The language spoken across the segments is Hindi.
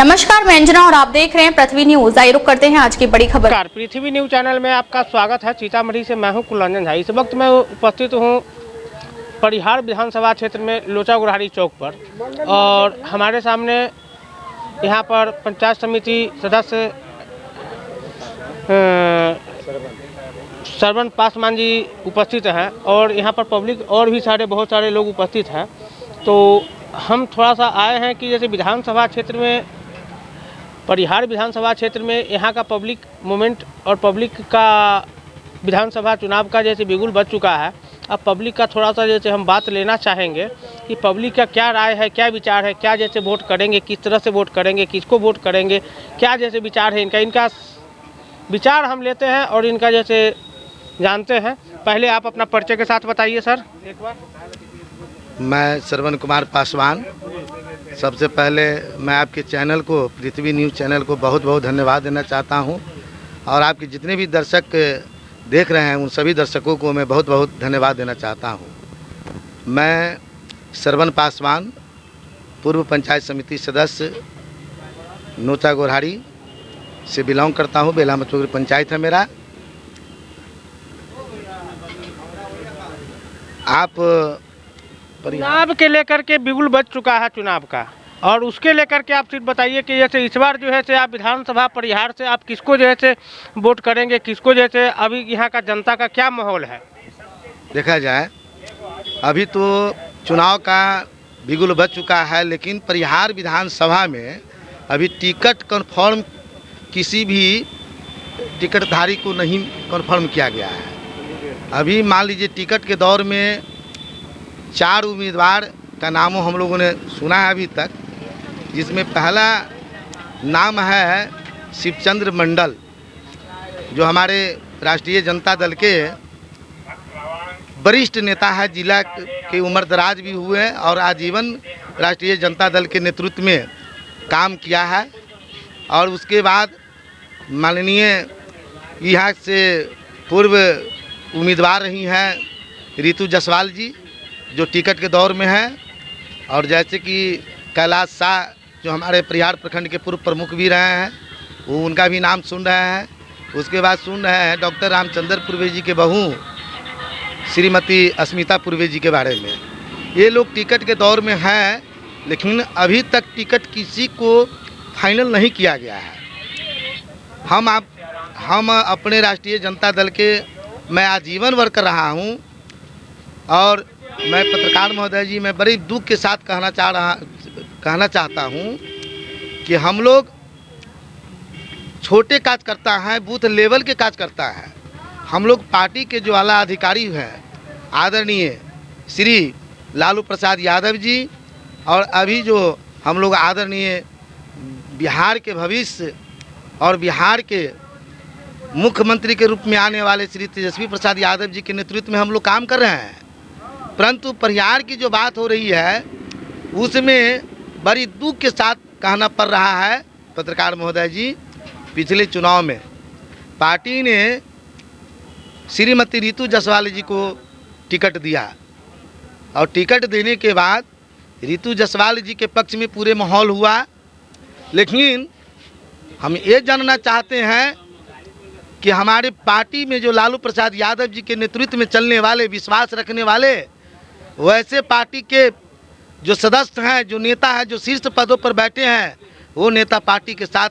नमस्कार, मैं अंजना और आप देख रहे हैं पृथ्वी न्यूज। आइए रुक करते हैं आज की बड़ी खबर। पृथ्वी न्यूज चैनल में आपका स्वागत है। सीतामढ़ी से मैं हूं कुलरंजन झा। इस वक्त मैं उपस्थित हूं परिहार विधानसभा क्षेत्र में लोचा गुराड़ी चौक पर और हमारे सामने यहां पर पंचायत समिति सदस्य श्रवण पासवान जी उपस्थित हैं और यहां पर पब्लिक और भी बहुत सारे लोग उपस्थित हैं। तो हम थोड़ा सा आए हैं कि जैसे विधानसभा क्षेत्र में परिहार विधानसभा क्षेत्र में यहाँ का पब्लिक मूवमेंट और पब्लिक का विधानसभा चुनाव का जैसे बिगुल बज चुका है। अब पब्लिक का थोड़ा सा जैसे हम बात लेना चाहेंगे कि पब्लिक का क्या राय है, क्या विचार है, क्या जैसे वोट करेंगे, किस तरह से वोट करेंगे, किसको वोट करेंगे, क्या जैसे विचार है इनका विचार हम लेते हैं और इनका जैसे जानते हैं। पहले आप अपना परिचय के साथ बताइए सर एक बार। मैं श्रवण कुमार पासवान। सबसे पहले मैं आपके चैनल को, पृथ्वी न्यूज़ चैनल को बहुत बहुत धन्यवाद देना चाहता हूं और आपके जितने भी दर्शक देख रहे हैं उन सभी दर्शकों को मैं बहुत बहुत धन्यवाद देना चाहता हूं। मैं श्रवण पासवान, पूर्व पंचायत समिति सदस्य लोचा गुराड़ी से बिलोंग करता हूं। बेला मतपुर पंचायत है मेरा। आप चुनाव के लेकर के बिगुल बज चुका है चुनाव का, और उसके लेकर के आप सिर्फ बताइए कि जैसे इस बार जो है से आप विधानसभा परिहार से आप किसको जो है से वोट करेंगे, किसको जैसे अभी यहाँ का जनता का क्या माहौल है? देखा जाए अभी तो चुनाव का बिगुल बज चुका है, लेकिन परिहार विधानसभा में अभी टिकट कन्फर्म किसी भी टिकटधारी को नहीं कन्फर्म किया गया है। अभी मान लीजिए टिकट के दौर में 4 उम्मीदवार का नाम हम लोगों ने सुना है अभी तक, जिसमें पहला नाम है शिवचंद्र मंडल, जो हमारे राष्ट्रीय जनता दल के वरिष्ठ नेता है। जिला के उम्रदराज भी हुए और आजीवन राष्ट्रीय जनता दल के नेतृत्व में काम किया है। और उसके बाद माननीय यहाँ से पूर्व उम्मीदवार रही हैं रितु जायसवाल जी, जो टिकट के दौर में है। और जैसे कि कैलाश शाह, जो हमारे परिहार प्रखंड के पूर्व प्रमुख भी रहे हैं, वो उनका भी नाम सुन रहे हैं। उसके बाद सुन रहे हैं डॉक्टर रामचंद्र पूर्वे जी के बहू श्रीमती अस्मिता पूर्वे जी के बारे में। ये लोग टिकट के दौर में हैं, लेकिन अभी तक टिकट किसी को फाइनल नहीं किया गया है। हम अपने राष्ट्रीय जनता दल के मैं आजीवन वर्कर रहा हूँ और मैं पत्रकार महोदय जी, मैं बड़ी दुख के साथ कहना चाहता हूं कि हम लोग छोटे कार्यकर्ता हैं, बूथ लेवल के कार्यकर्ता हैं। हम लोग पार्टी के जो आला अधिकारी हैं आदरणीय श्री लालू प्रसाद यादव जी, और अभी जो हम लोग आदरणीय बिहार के भविष्य और बिहार के मुख्यमंत्री के रूप में आने वाले श्री तेजस्वी प्रसाद यादव जी के नेतृत्व में हम लोग काम कर रहे हैं। परंतु परिहार की जो बात हो रही है उसमें बड़ी दुख के साथ कहना पड़ रहा है पत्रकार महोदय जी, पिछले चुनाव में पार्टी ने श्रीमती रितु जायसवाल जी को टिकट दिया और टिकट देने के बाद रितु जायसवाल जी के पक्ष में पूरे माहौल हुआ। लेकिन हम ये जानना चाहते हैं कि हमारे पार्टी में जो लालू प्रसाद यादव जी के नेतृत्व में चलने वाले, विश्वास रखने वाले, वैसे पार्टी के जो सदस्य हैं, जो नेता हैं, जो शीर्ष पदों पर बैठे हैं, वो नेता पार्टी के साथ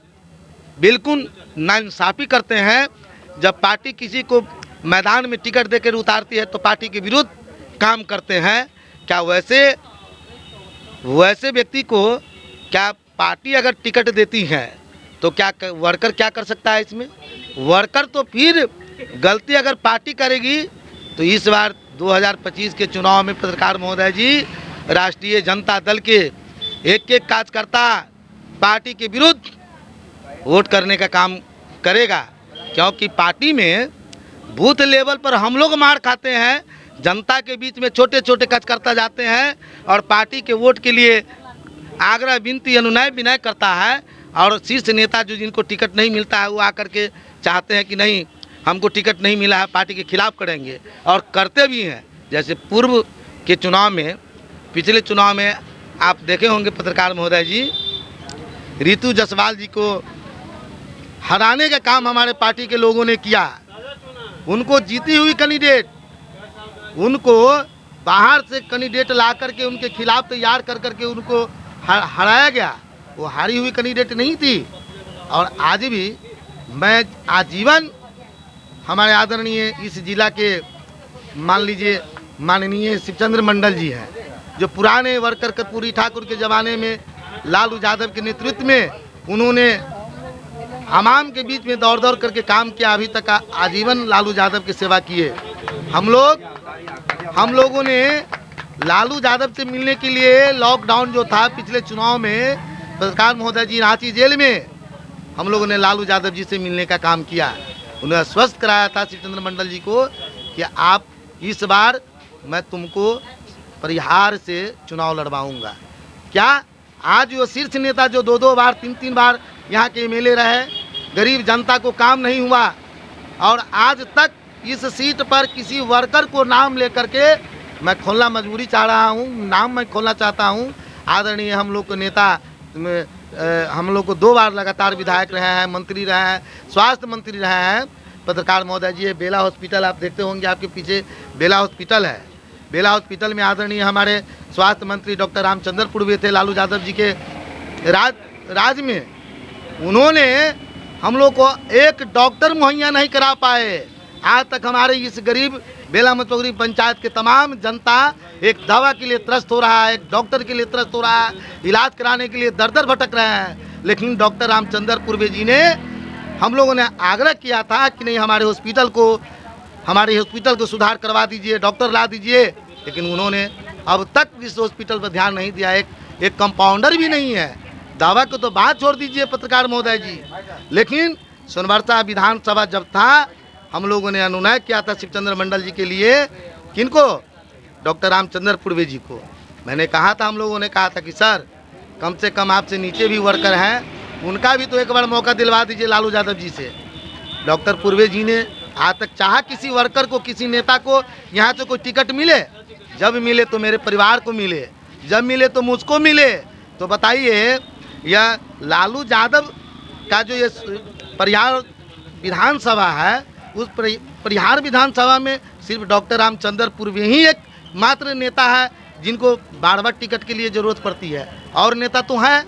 बिल्कुल नाइंसाफ़ी करते हैं। जब पार्टी किसी को मैदान में टिकट देकर उतारती है तो पार्टी के विरुद्ध काम करते हैं। क्या वैसे व्यक्ति को क्या पार्टी अगर टिकट देती है तो क्या वर्कर क्या कर सकता है? इसमें वर्कर तो फिर गलती अगर पार्टी करेगी तो इस बार 2025 के चुनाव में पत्रकार महोदय जी, राष्ट्रीय जनता दल के एक कार्यकर्ता पार्टी के विरुद्ध वोट करने का काम करेगा, क्योंकि पार्टी में बूथ लेवल पर हम लोग मार खाते हैं। जनता के बीच में छोटे छोटे कार्यकर्ता जाते हैं और पार्टी के वोट के लिए आग्रह विनती अनुनय विनय करता है, और शीर्ष नेता जो जिनको टिकट नहीं मिलता है वो आकर के चाहते हैं कि नहीं, हमको टिकट नहीं मिला है, पार्टी के खिलाफ करेंगे, और करते भी हैं। जैसे पूर्व के चुनाव में, पिछले चुनाव में आप देखे होंगे पत्रकार महोदय जी रितु जायसवाल जी को हराने का काम हमारे पार्टी के लोगों ने किया। उनको जीती हुई कैंडिडेट, उनको बाहर से कैंडिडेट ला करके उनके खिलाफ तैयार कर करके उनको हराया गया। वो हारी हुई कैंडिडेट नहीं थी। और आज भी मैं आजीवन हमारे आदरणीय इस जिला के मान लीजिए माननीय शिवचंद्र मंडल जी हैं, जो पुराने वर्कर कर्पूरी ठाकुर के ज़माने में लालू यादव के नेतृत्व में उन्होंने आवाम के बीच में दौड़ दौड़ करके काम किया। अभी तक आजीवन लालू यादव की सेवा किए। हम लोगों ने लालू यादव से मिलने के लिए लॉकडाउन जो था पिछले चुनाव में, पत्रकार महोदय जी रांची जेल में हम लोगों ने लालू यादव जी से मिलने का काम किया। उन्हें आश्वस्त कराया था शिवचंद्र मंडल जी को कि आप इस बार मैं तुमको परिहार से चुनाव लड़वाऊंगा। क्या आज वो शीर्ष नेता जो 2-2 बार 3-3 बार यहाँ के एमएलए रहे, गरीब जनता को काम नहीं हुआ और आज तक इस सीट पर किसी वर्कर को नाम लेकर के मैं खोलना मजबूरी चाह रहा हूँ, नाम मैं खोलना चाहता हूँ। आदरणीय हम लोग को नेता हम लोग को 2 बार लगातार विधायक रहे हैं, मंत्री रहे हैं, स्वास्थ्य मंत्री रहे हैं। पत्रकार महोदय जी, बेला हॉस्पिटल आप देखते होंगे, आपके पीछे बेला हॉस्पिटल है। बेला हॉस्पिटल में आदरणीय हमारे स्वास्थ्य मंत्री डॉक्टर रामचंद्र पूर्वे थे लालू यादव जी के राज में। उन्होंने हम लोग को एक डॉक्टर मुहैया नहीं करा पाए। आज तक हमारे इस गरीब बेला मतोगरी पंचायत के तमाम जनता एक दवा के लिए त्रस्त हो रहा है, एक डॉक्टर के लिए त्रस्त हो रहा है, इलाज कराने के लिए दर दर भटक रहे हैं। लेकिन डॉक्टर रामचंद्र पूर्वे जी ने, हम लोगों ने आग्रह किया था कि नहीं हमारे हॉस्पिटल को सुधार करवा दीजिए, डॉक्टर ला दीजिए, लेकिन उन्होंने अब तक इस हॉस्पिटल पर ध्यान नहीं दिया। एक कंपाउंडर भी नहीं है। दावा को तो बात छोड़ दीजिए पत्रकार महोदय जी, लेकिन सोनबरसा विधानसभा जब था, हम लोगों ने अनुनय किया था शिवचंद्र मंडल जी के लिए। किनको? डॉक्टर रामचंद्र पूर्वे जी को। मैंने कहा था, हम लोगों ने कहा था कि सर कम से कम आपसे नीचे भी वर्कर हैं, उनका भी तो एक बार मौका दिलवा दीजिए लालू यादव जी से। डॉक्टर पूर्वे जी ने आज तक चाहा किसी वर्कर को, किसी नेता को यहाँ से कोई टिकट मिले? जब मिले तो मेरे परिवार को मिले, जब मिले तो मुझको मिले। तो बताइए, यह लालू यादव का जो ये परिहार विधानसभा है, उस परिहार विधानसभा में सिर्फ डॉक्टर रामचंद्र पूर्वे ही एक मात्र नेता है जिनको बार-बार टिकट के लिए ज़रूरत पड़ती है। और नेता तो हैं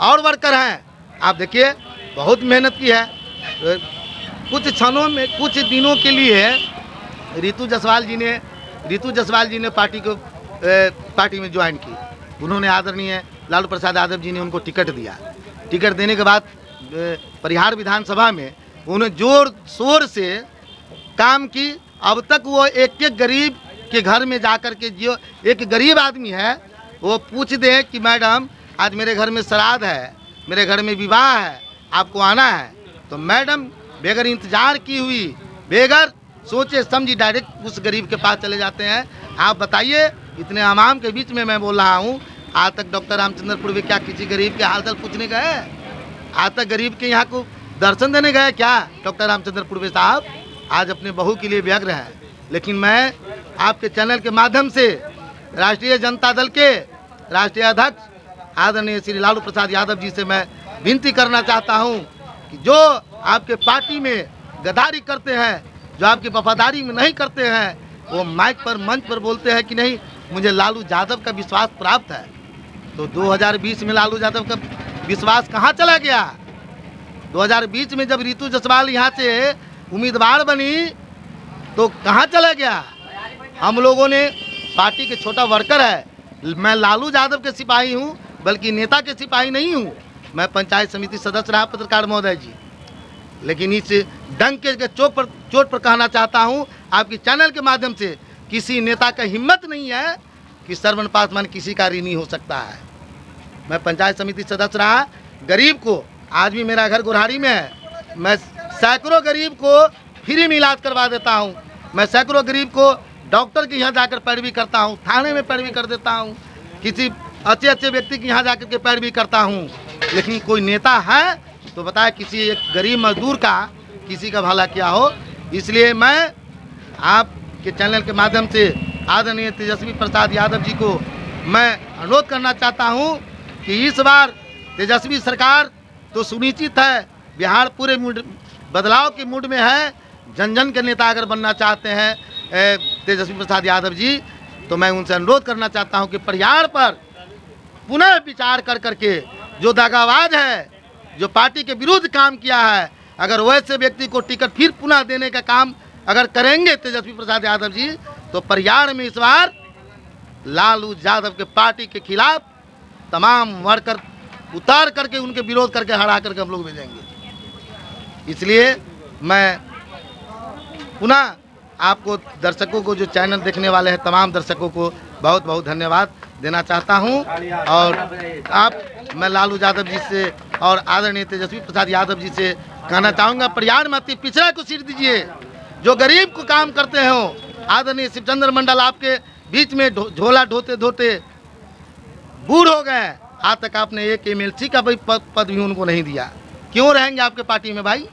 और वर्कर हैं। आप देखिए, बहुत मेहनत की है। कुछ क्षणों में, कुछ दिनों के लिए रितु जायसवाल जी ने पार्टी में ज्वाइन की। उन्होंने आदरणीय लालू प्रसाद यादव जी ने उनको टिकट दिया। टिकट देने के बाद परिहार विधानसभा में उन्होंने जोर शोर से काम की। अब तक वो एक एक गरीब के घर में जाकर के, जो एक गरीब आदमी है वो पूछ दे कि मैडम आज मेरे घर में श्राद्ध है, मेरे घर में विवाह है, आपको आना है, तो मैडम बेगर इंतजार की हुई, बेगर सोचे समझी डायरेक्ट उस गरीब के पास चले जाते हैं। आप बताइए, इतने आवाम के बीच में मैं बोल रहा हूँ, आज तक डॉक्टर रामचंद्र पूर्वे क्या किसी गरीब के हालचाल पूछने गए? आज तक गरीब के यहाँ को दर्शन देने गए क्या डॉक्टर रामचंद्र पूर्वे साहब? आज अपने बहू के लिए व्यग्र हैं। लेकिन मैं आपके चैनल के माध्यम से राष्ट्रीय जनता दल के राष्ट्रीय अध्यक्ष आदरणीय श्री लालू प्रसाद यादव जी से मैं विनती करना चाहता हूं कि जो आपके पार्टी में गद्दारी करते हैं, जो आपकी वफादारी में नहीं करते हैं, वो माइक पर, मंच पर बोलते हैं कि नहीं मुझे लालू यादव का विश्वास प्राप्त है। तो 2020 में लालू यादव का विश्वास कहाँ चला गया? 2020 में जब रितु जायसवाल यहाँ से उम्मीदवार बनी तो कहाँ चला गया? हम लोगों ने, पार्टी के छोटा वर्कर है, मैं लालू यादव के सिपाही हूँ, बल्कि नेता के सिपाही नहीं हूँ। मैं पंचायत समिति सदस्य रहा पत्रकार महोदय जी। लेकिन इस डंके के चोट पर कहना चाहता हूँ आपके चैनल के माध्यम से, किसी नेता का हिम्मत नहीं है कि श्रवण पासवान किसी का ऋणी हो सकता है। मैं पंचायत समिति सदस्य रहा, गरीब को, आज भी मेरा घर गुरहारी में है, मैं सैकड़ों गरीब को फ्री में इलाज करवा देता हूँ। मैं सैकड़ों गरीब को डॉक्टर के यहाँ जाकर पैरवी करता हूँ, थाने में पैरवी कर देता हूँ, किसी अच्छे व्यक्ति के यहाँ जाकर के पैरवी करता हूँ। लेकिन कोई नेता है तो बताए किसी एक गरीब मजदूर का, किसी का भला क्या हो। इसलिए मैं आपके चैनल के माध्यम से आदरणीय तेजस्वी प्रसाद यादव जी को मैं अनुरोध करना चाहता हूँ कि इस बार तेजस्वी सरकार तो सुनिश्चित है, बिहार पूरे बदलाव के मूड में है। जन जन के नेता अगर बनना चाहते हैं तेजस्वी प्रसाद यादव जी, तो मैं उनसे अनुरोध करना चाहता हूं कि परिहार पर पुनः विचार कर करके जो दगाबाज है, जो पार्टी के विरुद्ध काम किया है, अगर वैसे व्यक्ति को टिकट फिर पुनः देने का काम अगर करेंगे तेजस्वी प्रसाद यादव जी, तो परिहार में इस बार लालू यादव के पार्टी के खिलाफ तमाम वर्कर उतार करके उनके विरोध करके हरा करके हम लोग भेजेंगे। इसलिए मैं पुनः आपको दर्शकों को, जो चैनल देखने वाले हैं तमाम दर्शकों को बहुत बहुत धन्यवाद देना चाहता हूं। और मैं लालू यादव जी से और आदरणीय तेजस्वी प्रसाद यादव जी से कहना चाहूँगा, परिहार में अति पिछड़ा को सीट दीजिए, जो गरीब को काम करते हो। आदरणीय शिवचंद्र मंडल आपके बीच में झोला ढोते ढोते बूढ़ हो गए, आज तक आपने एक MLC का भी पद भी उनको नहीं दिया। क्यों रहेंगे आपके पार्टी में भाई?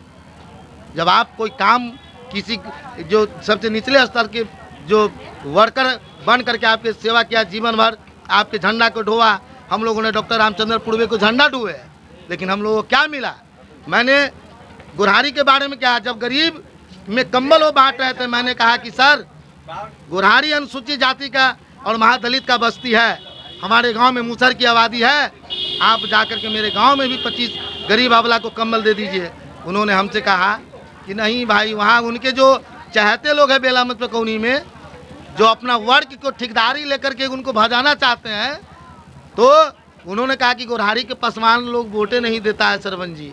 जब आप कोई काम किसी जो सबसे निचले स्तर के जो वर्कर बन करके आपके सेवा किया, जीवन भर आपके झंडा को ढोआ। हम लोगों ने डॉक्टर रामचंद्र पूर्वे को झंडा ढोए, लेकिन हम लोगों को क्या मिला? मैंने गुरहारी के बारे में कहा, जब गरीब में कंबल वो बांट रहे थे, मैंने कहा कि सर, गुरहारी अनुसूचित जाति का और महादलित का बस्ती है, हमारे गांव में मुसहर की आबादी है, आप जाकर के मेरे गांव में भी 25 गरीब अबला को कंबल दे दीजिए। उन्होंने हमसे कहा कि नहीं भाई, वहाँ उनके जो चाहते लोग हैं बेला मत कौनी में, जो अपना वर्ग को ठेकेदारी लेकर के उनको भजाना चाहते हैं, तो उन्होंने कहा कि गुरहारी के पसवान लोग वोटें नहीं देता है सरपंच जी,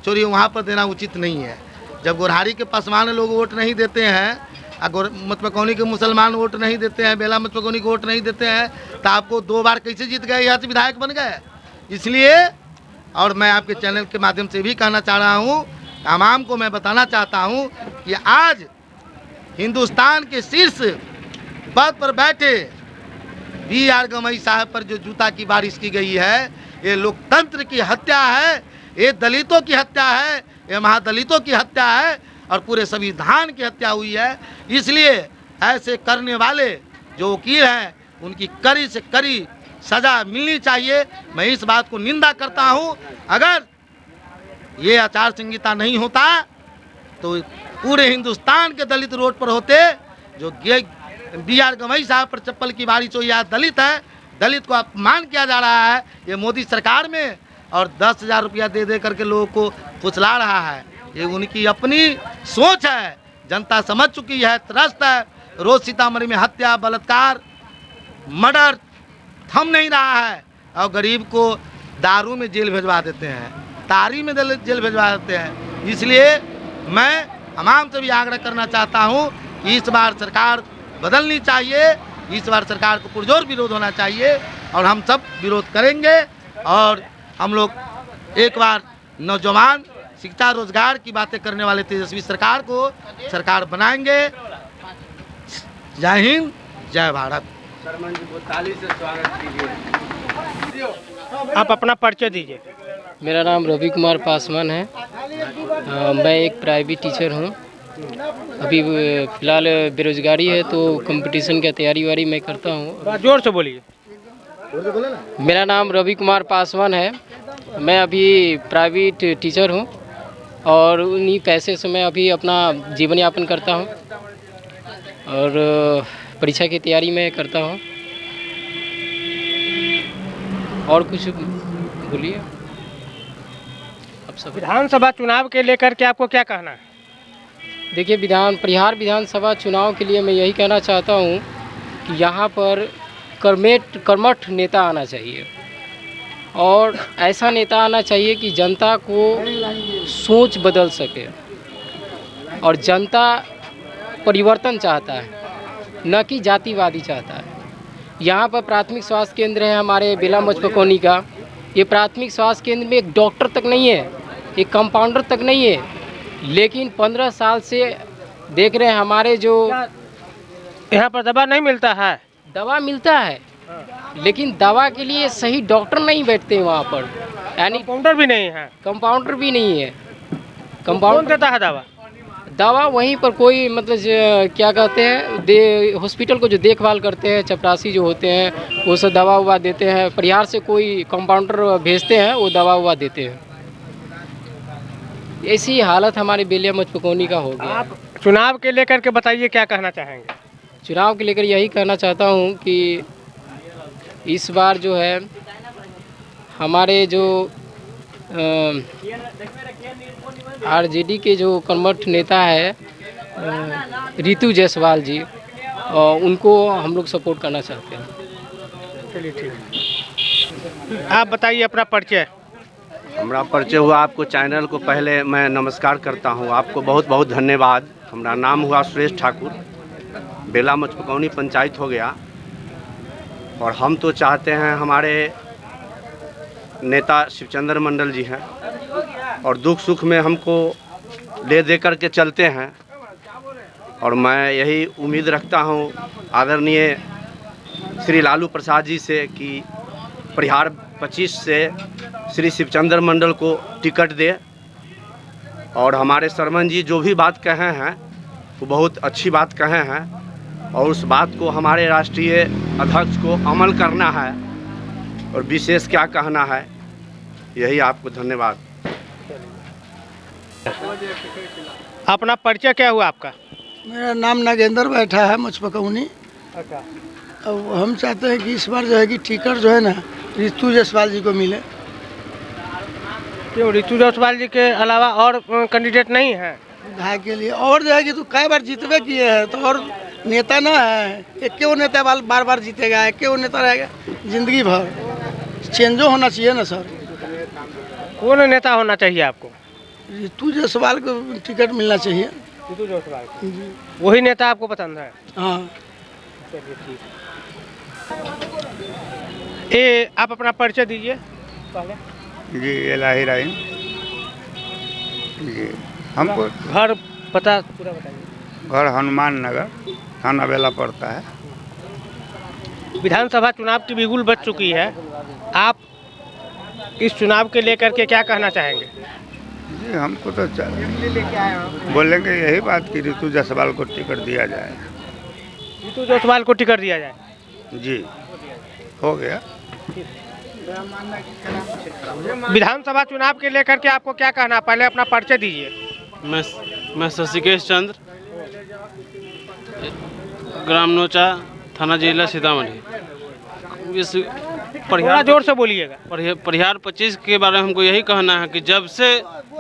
चोरी वहाँ पर देना उचित नहीं है। जब गुरहारी के पसवान लोग वोट नहीं देते हैं, मतपकौनी के मुसलमान वोट नहीं देते हैं, बेला मतपकौनी को वोट नहीं देते हैं, तो आपको 2 बार कैसे जीत गए, यहाँ से विधायक बन गए? इसलिए, और मैं आपके चैनल के माध्यम से भी कहना चाह रहा हूँ, तमाम को मैं बताना चाहता हूँ कि आज हिंदुस्तान के शीर्ष पद पर बैठे BR गवई साहब पर जो जूता की बारिश की गई है, ये लोकतंत्र की हत्या है, ये दलितों की हत्या है, ये महादलितों की हत्या है और पूरे संविधान की हत्या हुई है। इसलिए ऐसे करने वाले जो वकील हैं, उनकी कड़ी से कड़ी सज़ा मिलनी चाहिए। मैं इस बात को निंदा करता हूं। अगर ये आचार संहिता नहीं होता तो पूरे हिंदुस्तान के दलित रोड पर होते। जो BR गवई साहब पर चप्पल की बारिश हुई है, दलित है, दलित को अपमान किया जा रहा है ये मोदी सरकार में, और 10,000 रुपया दे दे करके लोगों को फुसला रहा है। ये उनकी अपनी सोच है, जनता समझ चुकी है, त्रस्त है। रोज सीतामढ़ी में हत्या, बलात्कार, मर्डर थम नहीं रहा है, और गरीब को दारू में जेल भिजवा देते हैं, तारी में जेल भिजवा देते हैं। इसलिए मैं तमाम से भी आग्रह करना चाहता हूं कि इस बार सरकार बदलनी चाहिए, इस बार सरकार को पुरजोर विरोध होना चाहिए, और हम सब विरोध करेंगे। और हम लोग एक बार नौजवान, शिक्षा, रोजगार की बातें करने वाले तेजस्वी सरकार को सरकार बनाएंगे। जय हिंद, जय भारत। आप अपना परिचय दीजिए। मेरा नाम रवि कुमार पासवान है। मैं एक प्राइवेट टीचर हूँ। अभी फ़िलहाल बेरोज़गारी है, तो कंपटीशन की तैयारी मैं करता हूँ। जोर से बोलिए। मेरा नाम रवि कुमार पासवान है। मैं अभी प्राइवेट टीचर हूँ और उन्हीं पैसे से मैं अभी अपना जीवन यापन करता हूँ और परीक्षा की तैयारी में करता हूँ। और कुछ बोलिए आप सब। विधानसभा चुनाव के लेकर के आपको क्या कहना है? देखिए, परिहार विधानसभा चुनाव के लिए मैं यही कहना चाहता हूँ कि यहाँ पर कर्मठ नेता आना चाहिए, और ऐसा नेता आना चाहिए कि जनता को सोच बदल सके, और जनता परिवर्तन चाहता है, न कि जातिवादी चाहता है। यहाँ पर प्राथमिक स्वास्थ्य केंद्र है हमारे बेला मचपकौनी का। ये प्राथमिक स्वास्थ्य केंद्र में एक डॉक्टर तक नहीं है, एक कंपाउंडर तक नहीं है, लेकिन 15 साल से देख रहे हैं हमारे जो यहाँ पर दवा नहीं मिलता है। दवा मिलता है, लेकिन दवा के लिए सही डॉक्टर नहीं बैठते वहाँ पर, यानी कंपाउंडर भी नहीं है। कंपाउंडर भी नहीं है। कौन देता है दवा? दवा वहीं पर कोई मतलब क्या कहते हैं हॉस्पिटल को जो देखभाल करते हैं चपरासी जो होते हैं वो सब दवा उवा देते हैं। परिहार से कोई कंपाउंडर भेजते हैं, वो दवा उवा देते हैं। ऐसी हालत हमारे बेलिया मचपकौनी का हो गया। आप चुनाव के लेकर के बताइए क्या कहना चाहेंगे? चुनाव के लेकर यही कहना चाहता हूँ कि इस बार जो है हमारे जो आरजेडी के जो कर्मठ नेता है रितु जायसवाल जी, उनको हम लोग सपोर्ट करना चाहते हैं। चलिए ठीक। आप बताइए अपना परिचय। हमारा परिचय हुआ आपको चैनल को पहले मैं नमस्कार करता हूँ, आपको बहुत बहुत धन्यवाद। हमारा नाम हुआ सुरेश ठाकुर, बेला मचपकौनी पंचायत हो गया। और हम तो चाहते हैं हमारे नेता शिवचंद्र मंडल जी हैं और दुख सुख में हमको ले दे कर के चलते हैं। और मैं यही उम्मीद रखता हूँ आदरणीय श्री लालू प्रसाद जी से कि परिहार 25 से श्री शिवचंद्र मंडल को टिकट दे। और हमारे सरमन जी जो भी बात कहे हैं वो बहुत अच्छी बात कहे हैं और उस बात को हमारे राष्ट्रीय अध्यक्ष को अमल करना है। और विशेष क्या कहना है, यही आपको धन्यवाद। अपना परिचय क्या हुआ आपका? मेरा नाम नागेंद्र बैठा है मचपकौनी। अच्छा। अब हम चाहते हैं कि इस बार जो है कि टिकट जो है ना रितु जायसवाल जी को मिले। क्यों रितु जायसवाल जी के अलावा और कैंडिडेट नहीं है? विधायक के लिए और जो है कि तो कई बार जीतवे किए हैं, तो और नेता ना है, एक क्यों नेता बार बार जीतेगा, एक क्यों नेता रहेगा जिंदगी भर। चेंजो होना चाहिए ना सर। कौन नेता होना चाहिए आपको? रितु जायसवाल को टिकट मिलना चाहिए। रितु जायसवाल वही नेता आपको पसंद है? हाँ। चलिए ठीक। ये आप अपना परिचय दीजिए पहले। जी इलाही राइन जी। हमको घर पता पूरा बताइए। घर हनुमान नगर, थाना बेला पड़ता है। विधानसभा चुनाव की बिगुल बज चुकी है, आप इस चुनाव के लेकर के क्या कहना चाहेंगे? जी हमको तो बोलेंगे यही बात कि रितु जायसवाल को टिकट दिया जाए। रितु जायसवाल को टिकट दिया जाए। जी हो गया। विधानसभा चुनाव के लेकर के आपको क्या कहना, पहले अपना परिचय दीजिए। मैं शशिकेश चंद्र, ग्राम नोचा, थाना जिला सीतामढ़ी। इस थोड़ा जोर से बोलिएगा। परिहार 25 के बारे में हमको यही कहना है कि जब से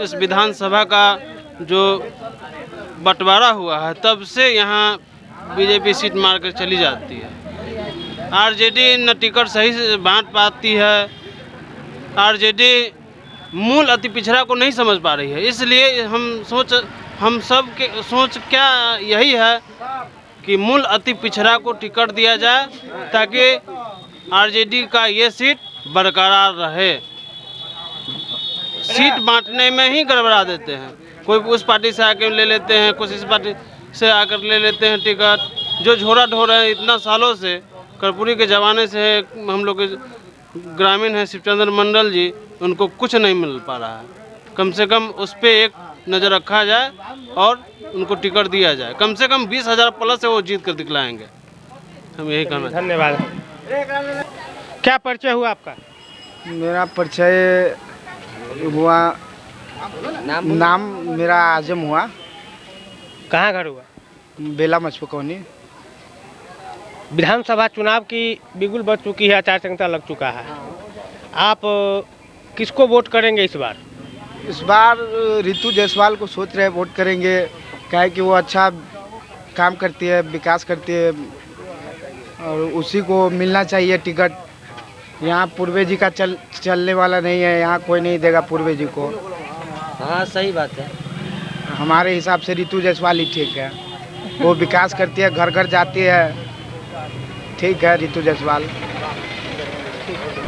इस विधानसभा का जो बंटवारा हुआ है तब से यहाँ बीजेपी सीट मार कर चली जाती है। आरजेडी न टिकट सही से बांट पाती है। आरजेडी मूल अति पिछड़ा को नहीं समझ पा रही है। इसलिए हम सब के सोच क्या यही है कि मूल अति पिछड़ा को टिकट दिया जाए ताकि आरजेडी का ये सीट बरकरार रहे। सीट बांटने में ही गड़बड़ा देते हैं। कोई उस पार्टी से आकर ले लेते हैं, कुछ इस पार्टी से आकर ले लेते हैं टिकट। जो झोरा ढोर है इतना सालों से, कर्पूरी के ज़माने से हम लोग ग्रामीण हैं शिवचंद्र मंडल जी, उनको कुछ नहीं मिल पा रहा है। कम से कम उस पर एक नज़र रखा जाए और उनको टिकट दिया जाए। कम से कम 20,000 प्लस से वो जीत कर दिखलाएंगे। हम यही कहना। धन्यवाद। क्या परिचय हुआ आपका? मेरा परिचय हुआ नाम मेरा आजम हुआ। कहाँ घर हुआ? बेला मचपकौनी। विधानसभा चुनाव की बिगुल बज चुकी है, आचार संहिता लग चुका है। आप किसको वोट करेंगे इस बार? इस बार रितु जायसवाल को सोच रहे वोट करेंगे, क्या है कि वो अच्छा काम करती है, विकास करती है और उसी को मिलना चाहिए टिकट। यहाँ पूर्वे जी का चलने वाला नहीं है, यहाँ कोई नहीं देगा पूर्वे जी को। हाँ सही बात है। हमारे हिसाब से रितु जायसवाल ही ठीक है। वो विकास करती है, घर घर जाती है, ठीक है रितु जायसवाल।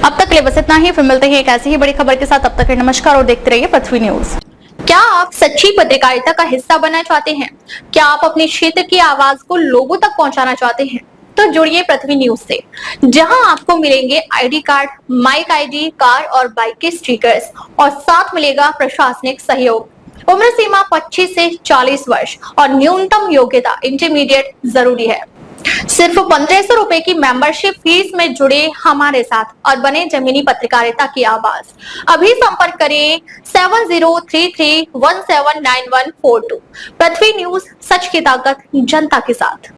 अब तक के लिए बस इतना ही, फिर मिलते हैं एक ऐसी ही बड़ी खबर के साथ। तब तक के लिए नमस्कार और देखते रहिए पृथ्वी न्यूज। क्या आप सच्ची पत्रकारिता का हिस्सा बनना चाहते हैं? क्या आप अपने क्षेत्र की आवाज को लोगों तक पहुंचाना चाहते हैं? तो जुड़िए पृथ्वी न्यूज से, जहां आपको मिलेंगे ID card, mic ID, car और बाइक के स्टिकर्स और साथ मिलेगा प्रशासनिक सहयोग। उम्र सीमा 25 से 40 वर्ष और न्यूनतम योग्यता इंटरमीडिएट जरूरी है। सिर्फ 1500 रुपए की मेंबरशिप फीस में जुड़े हमारे साथ और बने जमीनी पत्रकारिता की आवाज। अभी संपर्क करें 7033179142। पृथ्वी न्यूज, सच की ताकत जनता के साथ।